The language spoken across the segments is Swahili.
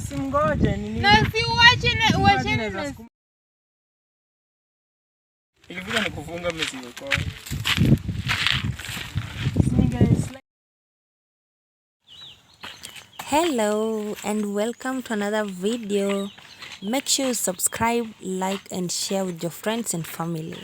Simgoje nini? Na si uache na Ikifika ni kufunga mzigo kwa. Hello and welcome to another video. Make sure you subscribe, like and share with your friends and family.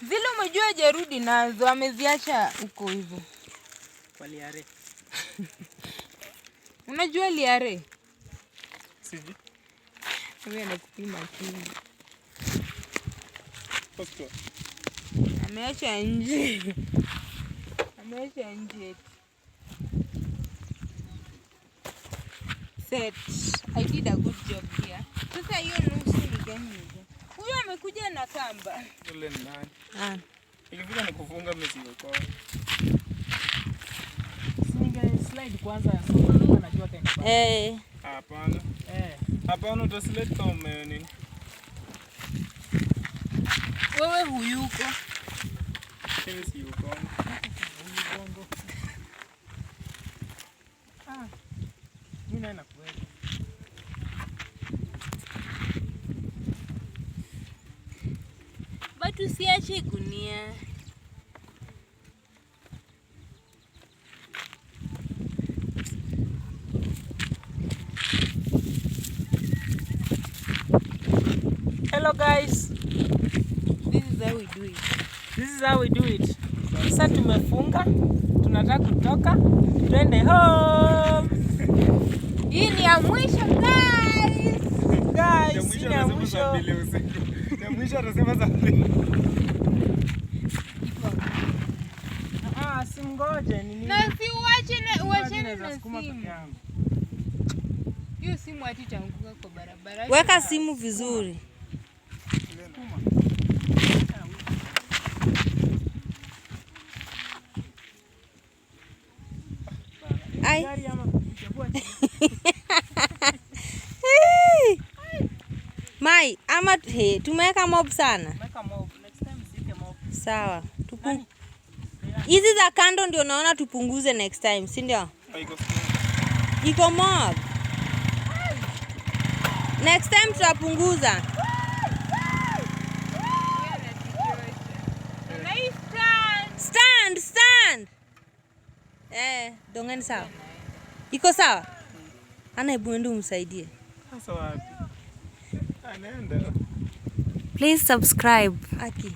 Zile umejua jerudi nazo ameziacha huko hivyo. Kwa liare. Unajua liare? Siji. Wewe anakupima kile. Posto. Ameacha nje. Ameacha nje. Set. I did a good job here. Sasa hiyo nusu ni gani hiyo? Huyo amekuja na kamba. Yule ni nani? Ikifika ni kufunga mzigo kwao. Singe slide kwanza ya sofa kama najua tena. Hapana. Hapana utaslide kama nini? Wewe huyuko. Mimi si yuko. Bongo. Mimi naenda kuweka. Batu siache gunia. Hello guys. This is how we do it. This is how we do it. Sasa tumefunga. Tunataka kutoka. Twende home. Hii ni ya mwisho guys. Guys, hii ni ya mwisho. Ya mwisho atasema saa mbili. Simngoje ni nini? Na si uachane na Sukuma peke simu. yangu. Hiyo simu ati itaanguka kwa barabara. Weka simu vizuri. Ai. Gari ama kuchukua Mai, ama tumeweka mob sana. Weka mob. Next time usiweke mob. Sawa. Hizi za kando ndio naona tupunguze next time, si ndio? Haiko. Iko mob. Next time tutapunguza. Stand. Dongeni sawa. Iko sawa? Ana hebu ende umsaidie. Sasa wapi? Anaenda. Please subscribe. Aki.